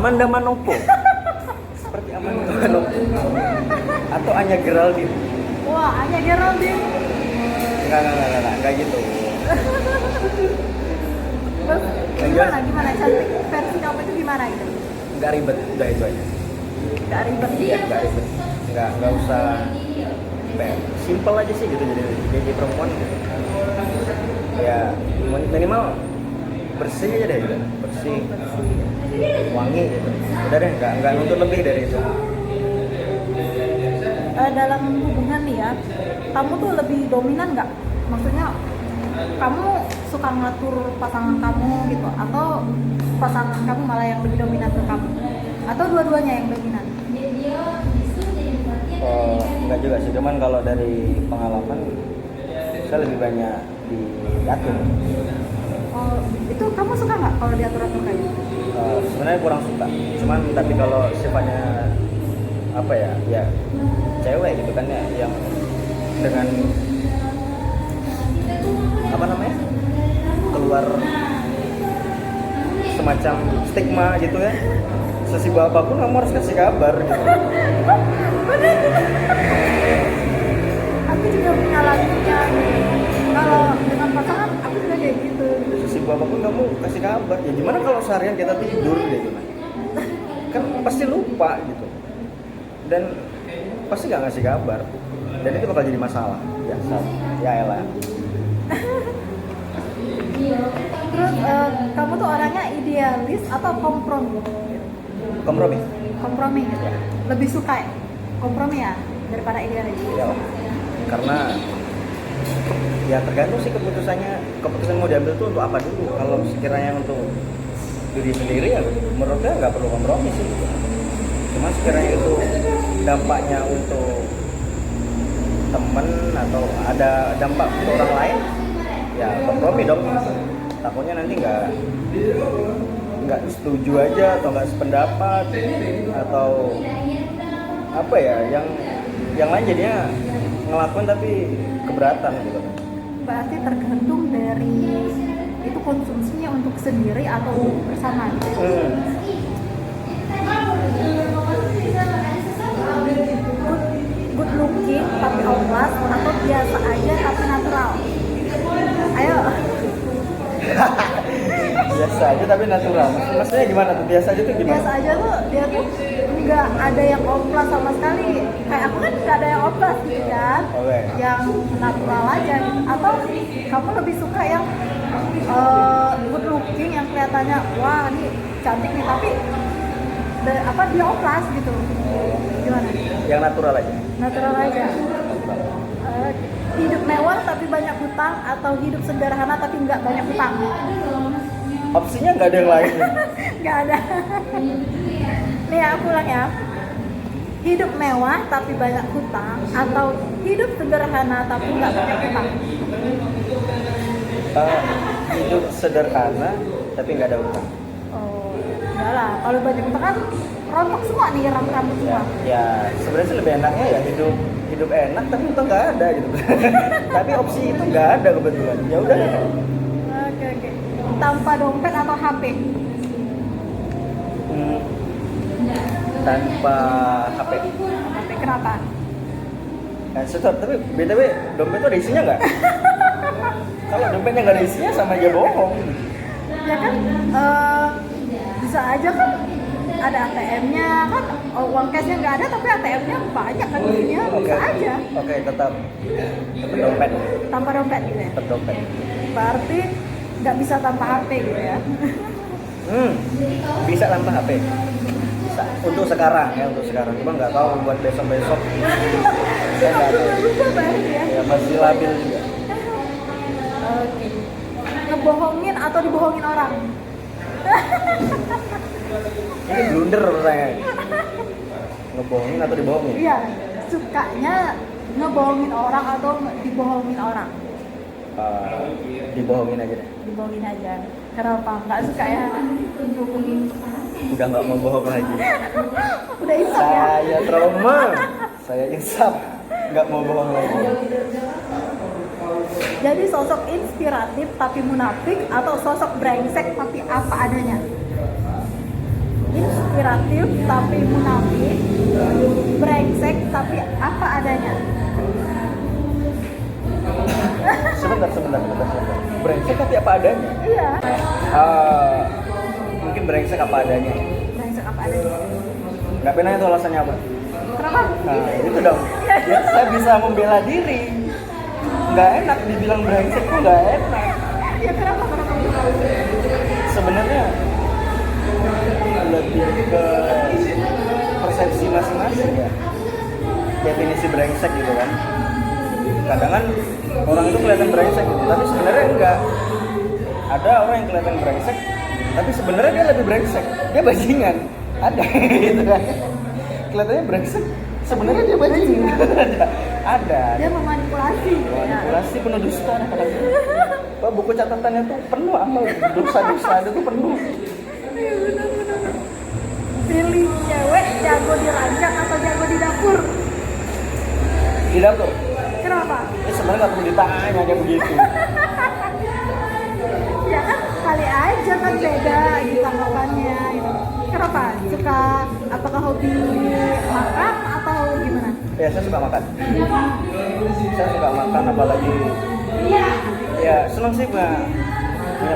Amanda Manopo. Seperti Amanda Manopo. Atau Anya Geraldine. Wah, Anya Geraldine. Enggak gitu. Terus gimana cantik versi kamu itu gimana gitu? Enggak ribet, udah itu aja. Gak ribet Iya, enggak ribet. Enggak usah simple aja sih gitu jadi perempuan gitu. Ya minimal bersih aja deh gitu. Bersih, wangi gitu. Udah deh, enggak nuntut lebih dari itu. Dalam hubungan nih ya, kamu tuh lebih dominan nggak? Maksudnya kamu suka ngatur pasangan kamu gitu, atau pasangan kamu malah yang lebih dominan ke kamu, atau dua-duanya yang dominan? Enggak juga sih, cuman kalau dari pengalaman saya lebih banyak diatur. Oh, itu kamu suka nggak kalau diatur-atur kayak gitu? Sebenarnya kurang suka, cuman tapi kalau sifatnya apa ya cewek gitu kan ya, yang dengan apa namanya keluar semacam stigma gitu ya, sesibuk apapun kamu harus kasih kabar gitu. Aku juga punya lagunya. Kalau dengan pasangan aku juga kayak gitu. Sesibuk apapun kamu kasih kabar. Ya gimana kalau seharian kita tidur deh gimana? Kan pasti lupa gitu. Dan pasti nggak ngasih kabar. Dan itu bakal jadi masalah. Biasa. Ya elah. Terus kamu tuh orangnya idealis atau kompromi? Kompromi. Kompromi gitu. Lebih suka kompromi ya daripada idealis. Ya, karena ya tergantung sih keputusan mau diambil tuh untuk apa dulu. Kalau sekiranya untuk diri sendiri ya menurut saya nggak perlu kompromi sih. Cuma sekiranya itu dampaknya untuk temen atau ada dampak untuk orang lain, ya kompromi dong. Takutnya nanti nggak setuju aja atau nggak sependapat atau apa ya yang lain jadinya ngelakuin tapi keberatan gitu. Berarti tergantung dari itu konsumsinya untuk sendiri atau bersama. Good looking tapi oblas atau biasa aja tapi natural? Ayo. Biasa aja tapi natural. Maksudnya gimana tuh? Biasa aja tuh gimana? Biasa aja tuh dia tuh nggak ada yang oplas sama sekali. Kayak aku kan nggak ada yang oplas gitu kan. Okay. Yang natural aja gitu. Atau kamu lebih suka yang good looking yang kelihatannya wah ini cantik nih tapi dia oplas gitu. Gimana? Yang natural aja. Natural aja. Hidup mewah tapi banyak hutang atau hidup sederhana tapi nggak banyak hutang? Opsinya nggak ada yang lain. Nggak ada. Nih aku ulang ya. Hidup mewah tapi banyak hutang atau hidup sederhana tapi nggak banyak hutang? Hidup sederhana tapi nggak ada utang. Oh, enggak lah. Kalau banyak hutang kan rontok semua nih, rambut semua. Ya sebenarnya sih lebih enaknya ya hidup enak tapi utang nggak ada gitu. Tapi opsi itu nggak ada kebetulan. Ya udah. Oke. Tanpa dompet atau HP? Tanpa HP. HP kenapa? Tapi BTW dompet itu ada isinya nggak? Kalau dompetnya nggak ada isinya sama aja bohong. Ya kan bisa aja kan ada ATM-nya kan, uang cashnya nggak ada tapi ATM-nya banyak kan isinya, bisa aja. Oke, tetap dompet. Tanpa dompet gitu ya? Tetap dompet. Berarti nggak bisa tanpa HP gitu ya? Bisa tanpa HP. Bisa. Untuk sekarang. Cuma nggak tahu buat besok. Saya nggak tahu. Berubah berarti ya? Ya masih labil juga. Oke. Ngebohongin atau dibohongin orang? Ini blunder pertanyaannya. Ngebohongin atau dibohongin? Iya, sukanya ngebohongin orang atau dibohongin orang? Dibohongin aja deh. Dibohongin aja. Kenapa? Nggak suka ya dibohongin? Udah nggak mau bohong lagi. Udah insaf ya? Saya trauma. Saya insaf. Nggak mau bohong lagi. Jadi sosok inspiratif tapi munafik atau sosok brengsek tapi apa adanya? inspiratif tapi munafik, brengsek tapi apa adanya. Sebentar. Brengsek tapi apa adanya? Iya. Mungkin brengsek apa adanya. Brengsek apa adanya. Nggak pernah itu alasannya apa? Kenapa? Nah, itu dong. Ya, saya bisa membela diri. Nggak enak dibilang brengsek tuh nggak enak. Ya kenapa? Sebenarnya lebih ke persepsi masing-masing ya. Definisi brengsek gitu kan. Kadang kan orang itu kelihatan brengsek gitu, tapi sebenarnya enggak. Ada orang yang kelihatan brengsek, tapi sebenarnya dia lebih brengsek. Dia bajingan. Ada gitu kan. Kelihatannya brengsek, sebenarnya dia bajingan. Ada. Dia memanipulasi. Manipulasi penuh dusta kadang-kadang. Wah, buku catatannya tuh penuh amal dosa-dosa itu tuh penuh. Iya benar. Pilih cewek jago di ranjang atau jago di dapur? Di dapur. Kenapa? Sebenarnya nggak perlu ditanya kayak begitu. Ya kan kali aja kan beda gitu tanggapannya gitu. Kenapa? Suka apakah hobi makan atau gimana? Ya saya suka makan. Saya suka makan apalagi. Ya seneng sih punya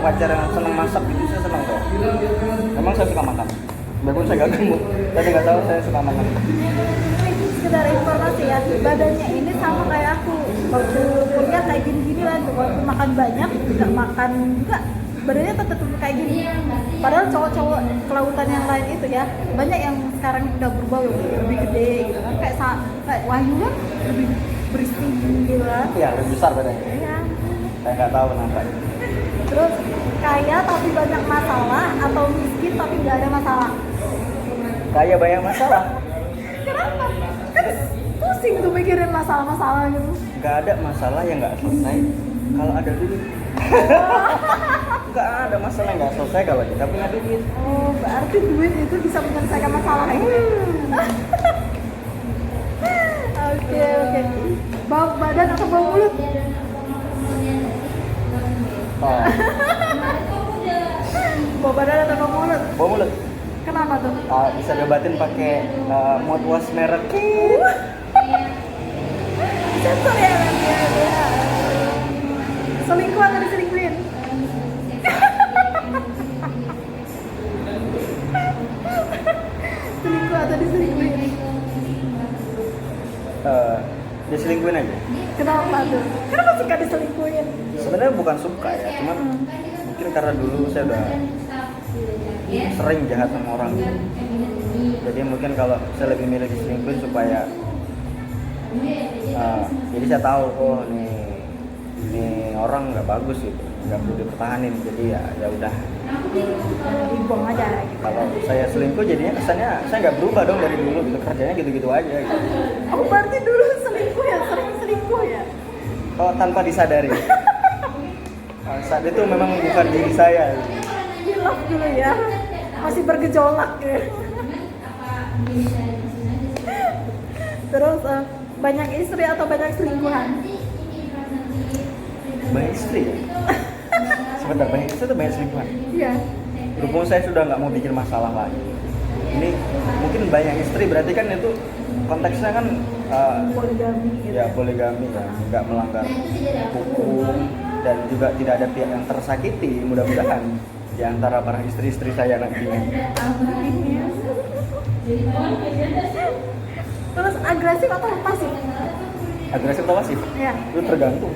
pacar yang seneng masak gitu, saya seneng kok. Memang saya suka makan. Walaupun saya gak gemuk, tapi nggak tahu saya suka makan. Ini sekedar informasi ya, badannya ini sama kayak aku. Waktu kuliah kayak gini-gini lah, waktu makan banyak, nggak makan juga, badannya tetap kayak gini. Padahal cowok-cowok kelautan yang lain itu ya, banyak yang sekarang udah berubah lebih gede gitu kan. Kayak Wahyu kan lebih berisi gitu kan. Iya, lebih besar badannya. Iya. Saya nggak tahu kenapa. Terus kaya tapi banyak masalah atau miskin tapi nggak ada masalah? Kaya banyak masalah. Kenapa? Kan pusing tuh mikirin masalah-masalah gitu. Nggak ada masalah yang nggak selesai kalau ada duit. Nggak ada masalah yang nggak selesai kalau kita punya duit. Oh, berarti duit itu bisa menyelesaikan masalah itu. Oke. Bau badan atau bau mulut? Oh, Bau badan atau bau mulut? bau mulut. Kenapa tuh? Bisa debatin pakai mouthwash merek. Sensor ya nanti ya. Selingkuh atau diselingkuhin? Selingkuh atau diselingkuhin? Diselingkuhin aja. Kenapa tuh? Kenapa suka diselingkuhin? Sebenarnya bukan suka ya, cuman mungkin karena dulu saya udah sering jahat sama orang. Jadi mungkin kalau saya lebih milih diselingkuhin supaya jadi saya tahu nih orang nggak bagus gitu, nggak perlu dipertahanin. Jadi ya udah. Dibuang aja gitu. Kalau saya selingkuh jadinya kesannya saya nggak berubah dong dari dulu gitu, kerjanya gitu-gitu aja gitu. Oh, berarti dulu selingkuh ya, sering selingkuh ya? Oh, tanpa disadari. Saat itu memang bukan diri saya. Hilaf dulu ya, masih bergejolak ya. Terus banyak istri atau banyak selingkuhan? Banyak istri ya? Sebentar, banyak istri atau banyak selingkuhan? Iya. Berhubung saya sudah nggak mau bikin masalah lagi. Ini mungkin banyak istri, berarti kan itu konteksnya kan Poligami gitu. ya poligami ya, nggak melanggar hukum dan juga tidak ada pihak yang tersakiti, mudah-mudahan di antara para istri-istri saya nantinya. Amin. Terus agresif atau pasif? Agresif atau pasif? Iya. Itu tergantung.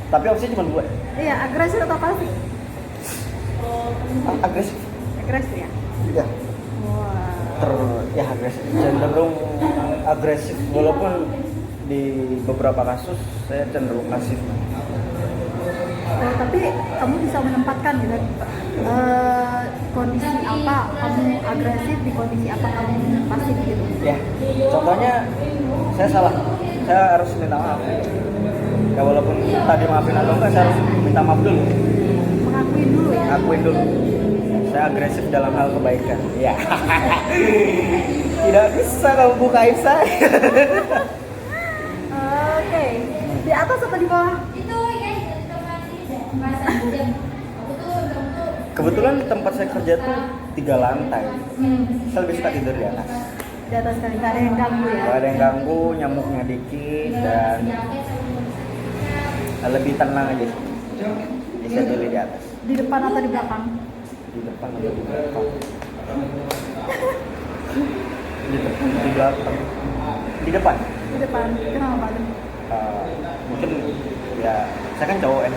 Tapi opsinya cuma dua. Iya, agresif atau pasif? Agresif. Agresif ya. Ya. Wah. Ya agresif. Cenderung agresif walaupun di beberapa kasus saya cenderung pasif. Oh, tapi kamu bisa menempatkan gitu kondisi apa kamu agresif, di kondisi apa kamu pasif gitu. Ya. Contohnya saya salah. Saya harus minta maaf. Ya walaupun tadi maafin atau enggak, saya harus minta maaf dulu. Mengakuin dulu ya. Akuin dulu. Saya agresif dalam hal kebaikan. Ya. Tidak bisa kamu bukain saya. Oke. Di atas atau di bawah? Kebetulan tempat saya kerja tuh 3 lantai. Hmm. Saya lebih suka tidur di atas. Di atas kali nggak ada yang ganggu ya. Gak ada yang ganggu, nyamuknya dikit dan lebih tenang aja sih. Jadi saya pilih di atas. Di depan atau di belakang? Di depan atau di belakang? Di belakang. Di depan. Di depan. Kenapa tuh? Mungkin ya saya kan cowok ya.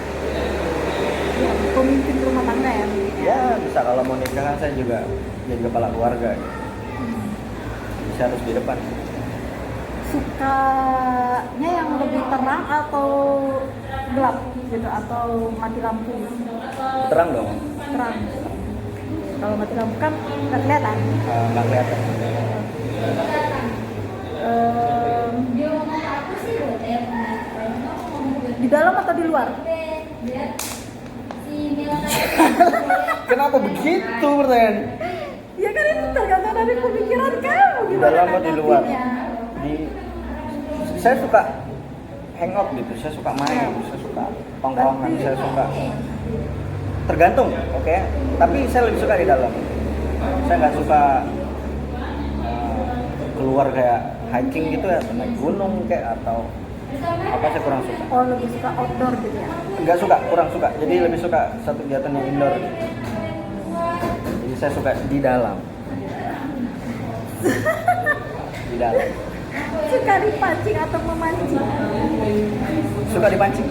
Ya, pemimpin rumah tangga ya. Ya bisa kalau mau nikah kan saya juga jadi kepala keluarga. Bisa harus di depan. Sukanya yang lebih terang atau gelap gitu atau mati lampu? Terang dong. Terang. Kalau mati lampu kan nggak kelihatan. Nggak kelihatan. Di dalam atau di luar? Kenapa begitu pertanyaan? Ya kan itu tergantung dari pemikiran kamu. Di gimana dalam atau di luar? nanggapinnya. Saya suka hangout gitu, saya suka main, saya suka tongkrongan, saya suka tergantung, oke? Tapi saya lebih suka di dalam. Saya nggak suka keluar kayak hiking gitu ya, naik gunung kayak atau apa, saya kurang suka. Oh, lebih suka outdoor gitu ya? Nggak suka, kurang suka. Jadi lebih suka satu kegiatan yang indoor. Jadi saya suka di dalam. Di dalam. Suka dipancing atau memancing? Suka dipancing.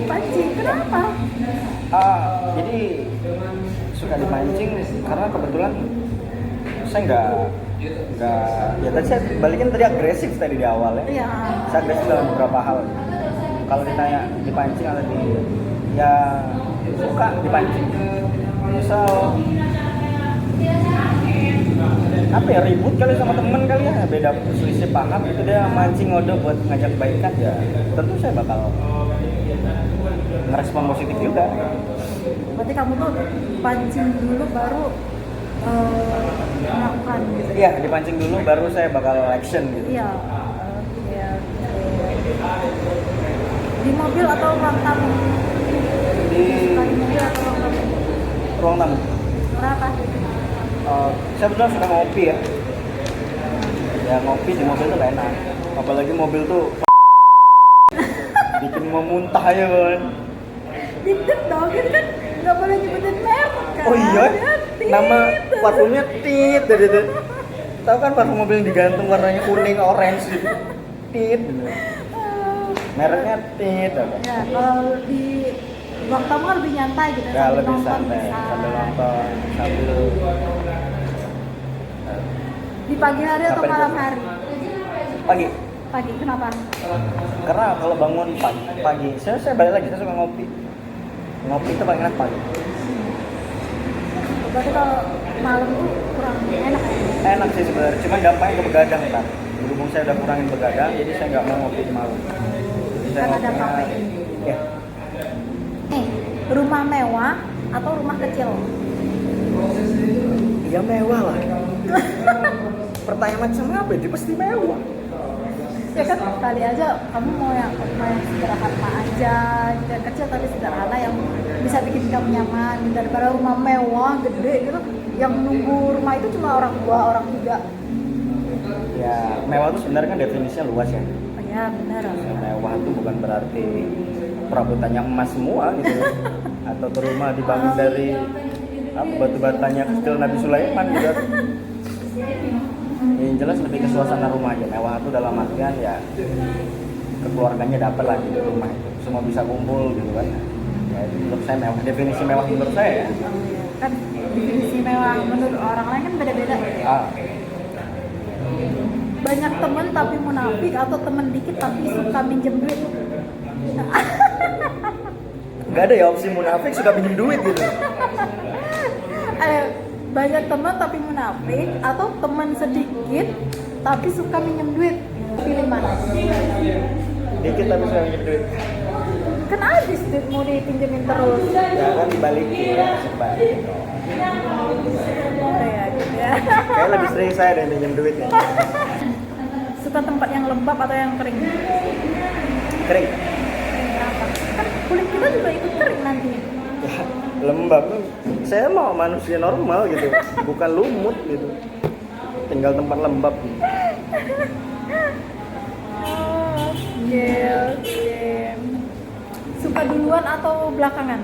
Pancing, kenapa? Jadi suka dipancing karena kebetulan saya nggak ya tadi saya balikin tadi agresif tadi di awal ya. Iya. Saya agresif dalam beberapa hal. Kalau ditanya dipancing atau ya suka dipancing. Misal apa ya, ribut kali sama temen kali ya, beda selisih paham itu dia mancing ngode buat ngajak baikan, ya tentu saya bakal ngerespon positif juga. Berarti kamu tuh pancing dulu baru melakukan gitu? Iya, dipancing dulu baru saya bakal action gitu. Iya. Iya. Di mobil atau ruang tamu? Di Suka di mobil atau ruang tamu? ruang tamu. Kenapa? Saya betul suka ngopi ya. Ya ngopi di mobil tuh gak enak. Apalagi mobil tuh bikin mau muntah ya kan. Dikit dong, itu kan nggak boleh nyebutin merek kan? Oh iya? Ya, Tit. Nama parfumnya Tit. Tahu kan parfum mobil yang digantung warnanya kuning orange gitu. Tit. Mereknya Tit. Ya, kalau di ruang tamu kan lebih nyantai gitu. Ya sambil lebih nonton santai, bisa. sambil nonton, sambil Di pagi hari atau Apa malam itu? hari? pagi. Pagi, kenapa? Karena kalau bangun pagi, saya balik lagi, saya suka ngopi. Ngopi itu paling enak pagi. Berarti kalau malam tuh kurang enak ya? Enak sih sebenarnya, cuma dampaknya ke begadang kan. Berhubung saya udah kurangin begadang, jadi saya nggak mau ngopi di malam. Jadi saya Kan ada ngopinya, kafein. ya Nih, rumah mewah atau rumah kecil? ya mewah lah. Pertanyaan macam apa? Itu pasti mewah. Ya kan kali aja kamu mau yang sederhana aja, gitu, yang kecil tapi sederhana yang bisa bikin kamu nyaman gitu, daripada rumah mewah gede gitu yang nunggu rumah itu cuma orang tua, orang tiga. Ya mewah itu sebenarnya kan definisinya luas ya. Oh ya benar. Ya, mewah itu bukan berarti perabotannya emas semua gitu ya. Atau ke rumah dibangun dari batu-batanya kecil Nabi Sulaiman gitu. Yang jelas lebih ke suasana rumah aja. Mewah itu dalam artian ya kekeluarganya dapat lah di rumah itu. Semua bisa kumpul gitu kan. Ya itu menurut saya mewah. Definisi mewah menurut saya ya. Kan definisi mewah menurut orang lain kan beda-beda ya. Banyak temen tapi munafik atau temen dikit tapi suka minjem duit? Gak ada ya opsi munafik suka pinjam duit gitu. Banyak teman tapi munafik atau teman sedikit tapi suka minjem duit? Pilih mana? Dikit tapi suka pinjam duit. Kan habis duit mau dipinjemin terus. Ya kan dibalikin, asik balik. Ya gitu ya. Kayak lebih sering saya deh pinjam duit ya. Suka tempat yang lembab atau yang kering? Kering. Kenapa? Kan kulit kita juga ikut kering nanti. Ya, lembab. Saya mau manusia normal gitu, bukan lumut gitu. Tinggal tempat lembab. Oke, oke. Suka duluan atau belakangan?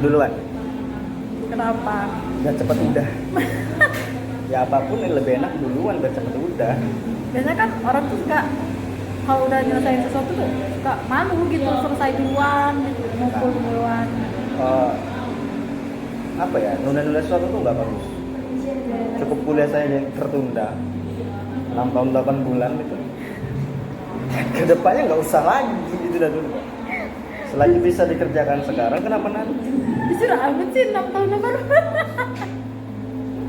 Duluan. Kenapa? Biar cepet udah. Ya apapun yang lebih enak duluan biar cepet udah. Biasanya kan orang tuh suka kalau udah nyelesain sesuatu tuh suka malu gitu, selesai duluan gitu, ngumpul duluan. Apa ya, nunda-nunda sesuatu tuh nggak bagus. Cukup kuliah saya yang tertunda 6 tahun 8 bulan gitu. Kedepannya nggak usah lagi gitu dah dulu. Selagi bisa dikerjakan sekarang, kenapa nanti? Justru amat sih 6 tahun baru.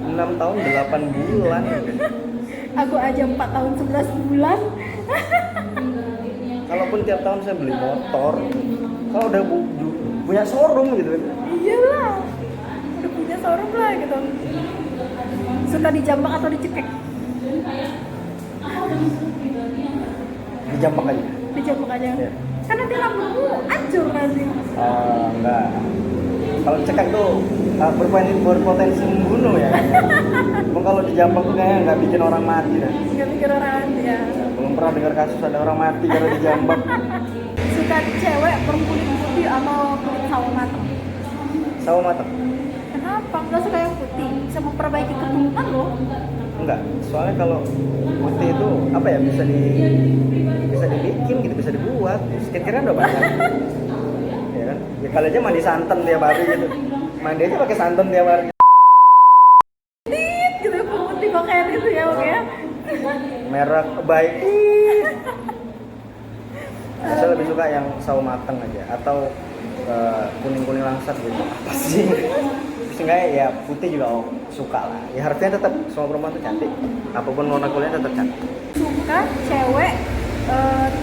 6 tahun 8 bulan. Aku aja 4 tahun 11 bulan. Kalaupun tiap tahun saya beli motor, kalau udah punya showroom gitu kan. Iyalah, udah punya showroom lah gitu. Suka di Jambak atau di Cekek? Dijambak aja. Di Jambak aja. Iya. Kan nanti rambutmu hancur nanti. Enggak. Kalau cekak tuh berpotensi membunuh ya. Cuma kalau dijambak tuh kayaknya nggak bikin orang mati dah. Nggak pikir orang ya. Belum pernah dengar kasus ada orang mati karena dijambak. Suka cewek berkulit putih atau kulit sawo matang? Sawo matang? Kenapa? Nggak suka yang putih? Bisa memperbaiki keturunan loh. Enggak. Soalnya kalau putih itu apa ya bisa dibikin gitu, bisa dibuat. Skincare udah banyak. Ya kan? Ya kali aja mandi santan tiap hari gitu. Mandi aja pakai santan tiap hari. Gitu putih pakaian itu ya oke ya. Merek baik. Saya lebih suka yang sawo matang aja atau kuning-kuning langsat gitu. Apa sih? Seenggaknya ya putih juga suka lah. Ya harusnya tetap semua perempuan tuh cantik. Apapun warna kulitnya tetap cantik. Suka cewek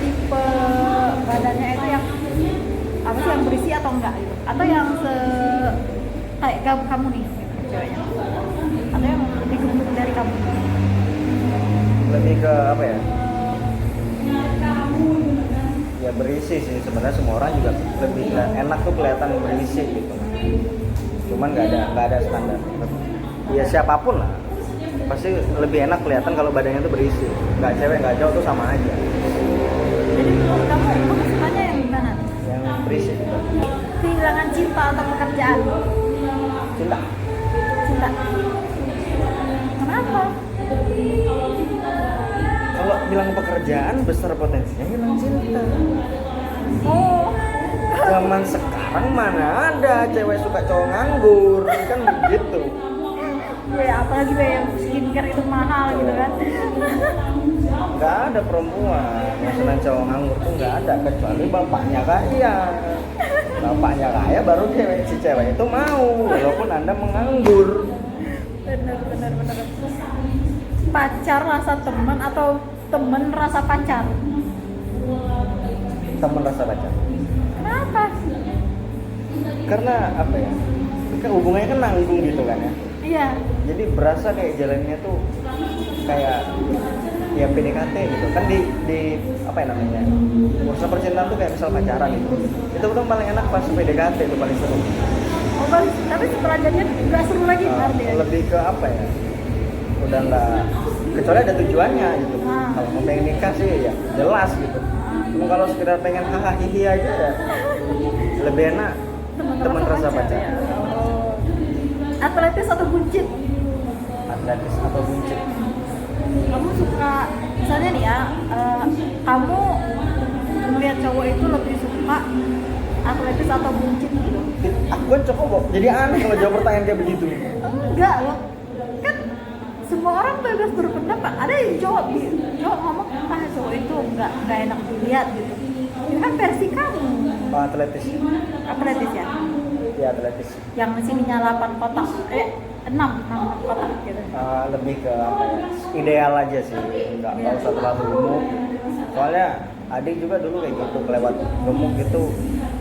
tipe badannya itu yang apa sih, yang berisi atau enggak gitu? Atau yang kayak kamu nih gitu, ceweknya? Atau yang lebih gemuk dari kamu? Lebih ke apa ya? Ya berisi sih, sebenarnya semua orang juga lebih enak tuh kelihatan berisi gitu. Cuman nggak ada standar. Ya siapapun lah, pasti lebih enak kelihatan kalau badannya tuh berisi. Nggak cewek nggak cowok tuh sama aja. Jadi menurut kamu sukanya yang gimana? Yang berisi gitu. Kehilangan cinta atau pekerjaan? Cinta. Cinta. Kenapa? Kalau bilang pekerjaan besar potensinya hilang cinta. Oh, Zaman sekarang mana ada cewek suka cowok nganggur kan begitu. ya apalagi deh yang skincare itu mahal gitu kan. Nggak ada perempuan yang senang cowok nganggur tuh nggak ada kecuali bapaknya kaya. Bapaknya kaya baru si cewek itu mau walaupun anda menganggur. Bener. Pacar rasa teman atau temen rasa pacar? Temen rasa pacar. Kenapa? Karena apa ya? Kan hubungannya kan nanggung gitu kan ya. Iya. Jadi berasa kayak jalannya tuh kayak ya PDKT gitu kan di apa ya namanya, urusan percintaan tuh kayak misal pacaran gitu. Itu udah paling enak pas PDKT itu paling seru. Oh, tapi setelah jadian nggak seru lagi berarti ya? Lebih ke apa ya, udah nggak, kecuali ada tujuannya gitu. Kalau mau pengen nikah sih ya jelas gitu. Cuma kalau sekedar pengen hahaha hihi aja ya lebih enak teman rasa pacar. Ya. Oh. Atletis atau buncit? Atletis atau buncit? Kamu suka, misalnya nih ya, kamu melihat cowok itu lebih suka atletis atau buncit gitu? Aku kan cowok, jadi aneh kalau jawab pertanyaan kayak begitu. Enggak loh, kan semua orang bebas berpendapat. Ada yang cowok ngomong cowok itu nggak enak dilihat gitu. Itu kan versi kamu. Oh, atletis. Atletis ya? Ya atletis. Yang sininya 8 kotak, 6 kotak gitu. Lebih ke apa ya, ideal aja sih, nggak usah terlalu gemuk. Soalnya adik juga dulu kayak gitu, kelewat gemuk gitu,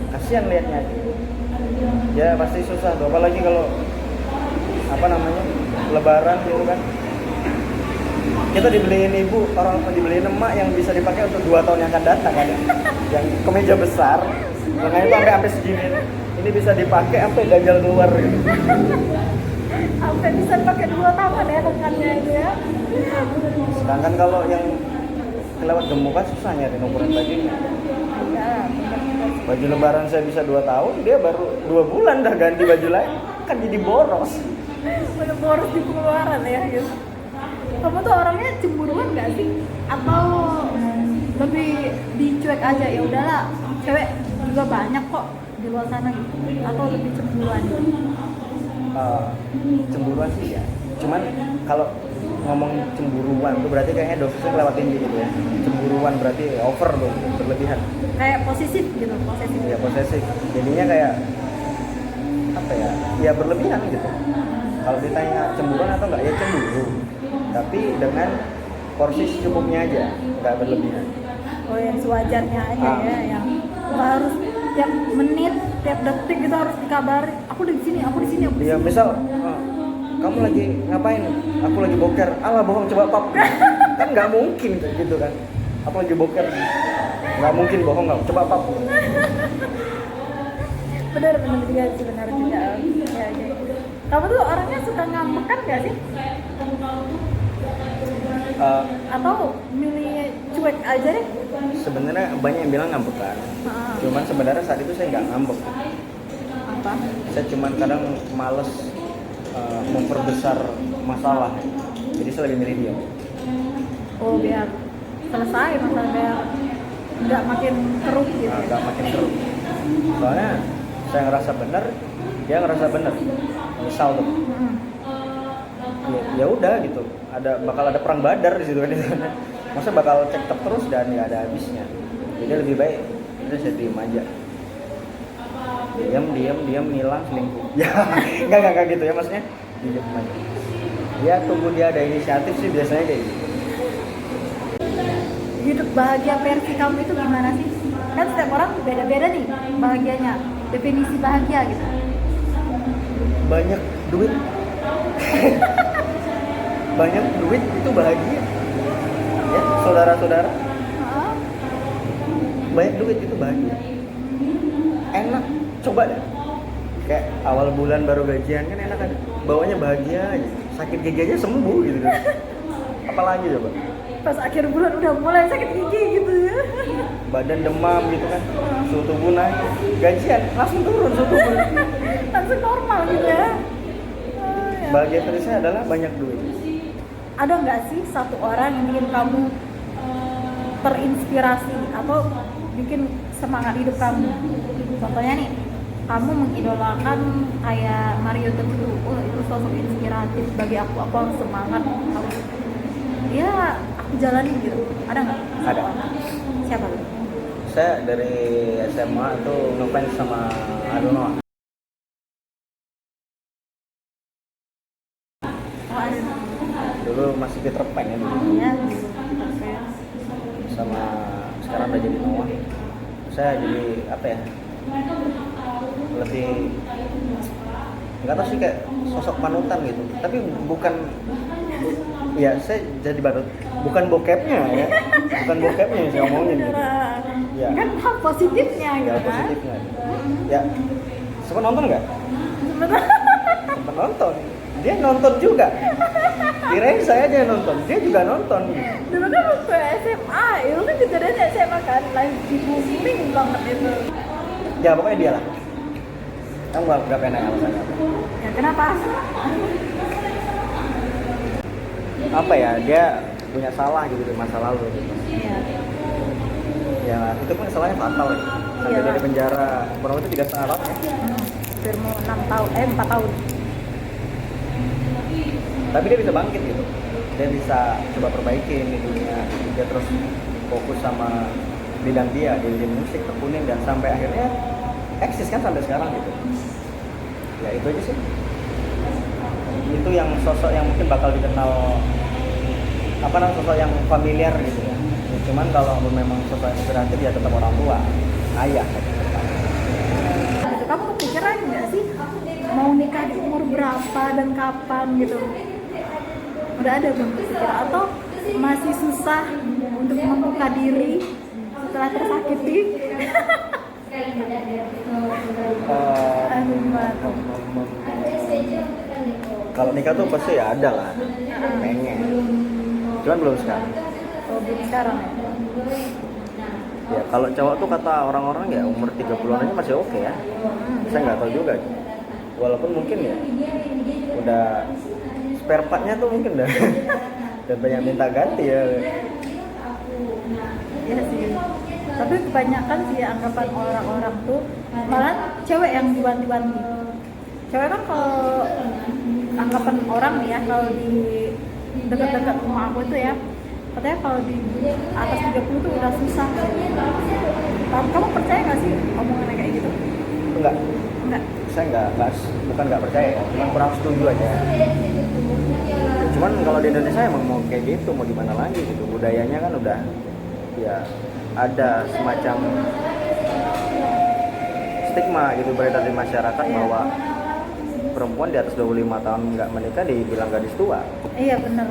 kasihan liatnya. Ya pasti susah tuh, apalagi kalau apa namanya lebaran gitu kan. Kita dibeliin ibu, orang dibeliin emak yang bisa dipakai untuk 2 tahun yang akan datang kan ya. Yang kemeja besar, lengannya tuh sampai segini. Ini bisa dipakai sampai ganjal keluar gitu. Sampai bisa pakai 2 tangan ya lengannya itu ya. Sedangkan kalau yang kelewat gemuk kan susah nyari ukuran bajunya. Ya, benar-benar. Baju lebaran saya bisa 2 tahun, dia baru 2 bulan dah ganti baju lain. Kan jadi boros. Udah boros di pengeluaran ya gitu. Kamu tuh orangnya cemburuan nggak sih? Atau lebih dicuek aja, ya udahlah, cewek juga banyak kok di luar sana gitu? Atau lebih cemburuan? Cemburuan sih ya. Cuman kalau ngomong cemburuan tuh berarti kayaknya dosisnya kelewat tinggi gitu ya. Cemburuan berarti over tuh, berlebihan. Kayak posesif gitu, posesif. Ya posesif. Jadinya kayak apa ya? Ya berlebihan gitu. Kalau ditanya cemburuan atau enggak, ya cemburu. Tapi dengan porsi secukupnya aja, nggak berlebihan. Oh, yang sewajarnya aja ya, yang nggak harus tiap menit, tiap detik gitu harus dikabarin. Aku di sini, aku di sini. Iya, misal kamu lagi ngapain? Aku lagi boker. Alah bohong, coba pap. Kan nggak mungkin kayak gitu kan. Aku lagi boker. Nggak mungkin bohong nggak. Coba pap. Benar juga sih, benar juga. Ya, ya. Kamu tuh orangnya suka ngambekan nggak sih? Atau milih cuek aja deh? Sebenarnya banyak yang bilang ngambekan. Cuman sebenarnya saat itu saya nggak ngambek. Apa? Saya cuman kadang males memperbesar masalah. Jadi saya lebih milih diam. Oh, biar selesai masalah, biar nggak makin keruh gitu. Nggak makin keruh. Soalnya saya ngerasa benar, dia ngerasa benar. Misal tuh, ya udah gitu. Bakal ada perang badar di situ kan. Masa bakal cekcok terus dan nggak ada habisnya. Jadi lebih baik itu saya diem aja. Diam ngilang selingkuh. Ya nggak gitu ya, maksudnya diem aja. Ya tunggu dia ada inisiatif sih biasanya kayak gitu. Hidup bahagia versi kamu itu gimana sih? Kan setiap orang beda-beda nih bahagianya, definisi bahagia gitu. Banyak duit. Banyak duit itu bahagia. Ya, saudara-saudara. Banyak duit itu bahagia. Enak, coba deh. Kayak awal bulan baru gajian kan enak kan. Bawanya bahagia aja. Sakit gigi aja sembuh gitu kan. Apalagi coba. Pas akhir bulan udah mulai sakit gigi gitu ya. Badan demam gitu kan. Suhu tubuh naik. Gajian langsung turun suhu tubuh. Langsung normal gitu ya. Bahagia versi saya adalah banyak duit. Ada nggak sih satu orang yang bikin kamu terinspirasi atau bikin semangat hidup kamu? Contohnya nih, kamu mengidolakan kayak Mario Teguh, oh itu sosok inspiratif bagi aku harus semangat, harus ya aku jalanin gitu. Ada nggak? Ada. Siapa tuh? Saya dari SMA tuh ngefans sama Adono. Oh, ada. Dulu masih Peter Pan ya dulu. Iya. Sama sekarang udah jadi Noah. Saya jadi apa ya? Lebih nggak tahu sih, kayak sosok panutan gitu. Tapi bukan, ya saya jadi badut. Bukan bokepnya ya. Bukan bokepnya yang saya omongin gitu. Ya. Kan hal positifnya Ya gitu kan. positifnya. Ya. Sempat nonton nggak? Sempat nonton. Dia nonton juga. Kirain saya aja yang nonton, dia juga nonton. Dulu kan waktu SMA, itu kan kejadiannya SMA kan, lagi booming banget itu. Ya pokoknya dia lah. Kamu nggak pengen nanya alasannya apa? Ya kenapa? Apa ya, dia punya salah gitu di masa lalu gitu. Iya. Ya itu pun salahnya fatal ya. Sampai Iya. dari penjara kurang lebih 3,5 tahun ya. Hampir mau 4 tahun. Tapi dia bisa bangkit gitu. Dia bisa coba perbaikin hidupnya. Dia terus fokus sama bidang dia di musik, tekunin, dan sampai akhirnya eksis kan sampai sekarang gitu. Ya itu aja sih. Itu yang sosok yang mungkin bakal dikenal, apa namanya, sosok yang familiar gitu ya. Cuman kalau memang sosok inspiratif ya tetap orang tua, ayah. Gitu. Kamu kepikiran nggak sih mau nikah di umur berapa dan kapan gitu? Udah ada belum kepikiran atau masih susah untuk membuka diri setelah tersakiti? Aduh, gimana tuh? Kalau nikah tuh pasti ya ada lah, pengen. Cuman belum sekarang. Oh, belum sekarang ya? Ya kalau cowok tuh kata orang-orang ya umur 30-an aja masih oke ya. Saya nggak tahu juga. Walaupun mungkin ya udah spare partnya tuh mungkin udah dan banyak minta ganti ya. Iya sih. Tapi kebanyakan sih ya, anggapan orang-orang tuh malah cewek yang diwanti-wanti. Cewek kan kalau anggapan orang nih ya, kalau di dekat-dekat rumah aku itu ya, katanya kalau di atas 30 tuh udah susah. Kamu percaya nggak sih omongannya kayak gitu? Enggak, Enggak. saya bukan nggak percaya, cuma kurang setuju aja. Cuman kalau di Indonesia emang mau kayak gitu, mau gimana lagi gitu. Budayanya kan udah ya ada semacam stigma gitu beredar di masyarakat bahwa perempuan di atas 25 tahun nggak menikah dibilang gadis tua. Iya bener.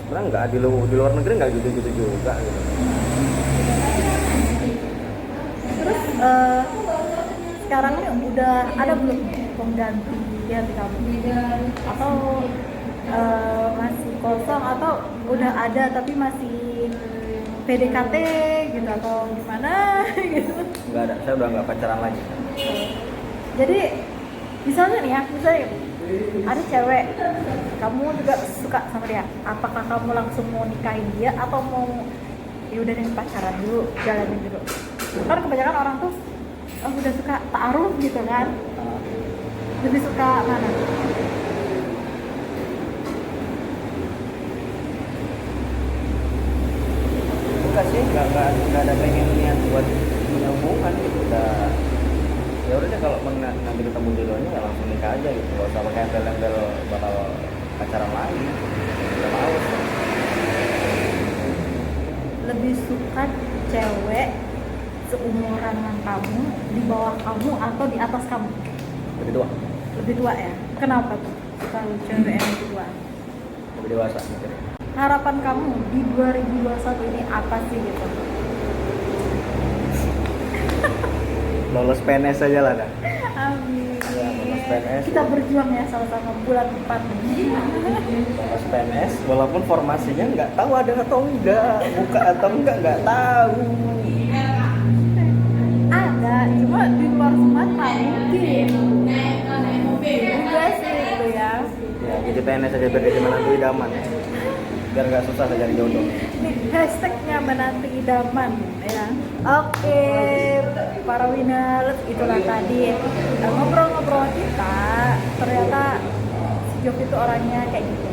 Sebenarnya nggak di luar negeri nggak gitu-gitu juga gitu. Terus sekarang nih udah ada belum pengganti di hati kamu? Atau masih kosong atau udah ada tapi masih PDKT gitu atau gimana gitu? Nggak ada, saya udah nggak pacaran lagi. Jadi misalnya nih ya, misalnya ada cewek, kamu juga suka sama dia, apakah kamu langsung mau nikahin dia atau mau ya udah deh pacaran dulu, jalanin dulu? Kan kebanyakan orang tuh udah suka ta'aruf gitu kan, lebih suka mana? Enggak sih, nggak ada pengen niat buat punya hubungan gitu. Udah ya udah deh kalau nanti ketemu jodohnya ya langsung nikah aja gitu. Gak usah pakai embel-embel bakal pacaran lagi. Udah males. Lebih suka cewek seumuran dengan kamu, di bawah kamu atau di atas kamu? Lebih tua, Lebih tua ya? Kenapa tuh suka cewek yang lebih tua? lebih dewasa mikirnya. Harapan kamu di 2021 ini apa sih gitu? Lolos PNS aja lah dah. Amin. Ya, lolos PNS. Kita berjuang ya sama-sama bulan depan. Lolos PNS, walaupun formasinya nggak tahu ada atau enggak, buka atau enggak nggak tahu. Ada, cuma di luar Sumatera mungkin. Juga sih gitu ya. Ya, jadi PNS aja biar jadi menantu idaman. Biar nggak susah cari jodoh. Nih hashtagnya menanti idaman ya. Oke, para winners, itulah tadi ngobrol-ngobrol kita. Ternyata si Jovi itu orangnya kayak gitu.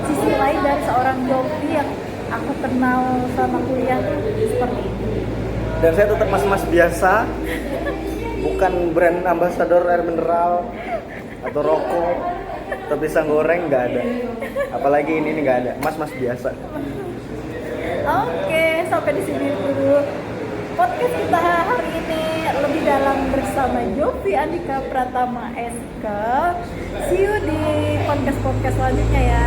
Sisi lain dari seorang Jovi yang aku kenal sama kuliah tuh seperti itu. Dan saya tetap mas-mas biasa, bukan brand ambassador air mineral atau rokok atau pisang goreng, nggak ada. Apalagi ini nggak ada, mas-mas biasa. Oke, sampai di sini dulu podcast kita hari ini lebih dalam bersama Jovi Andika Pratama SK. See you di podcast selanjutnya ya.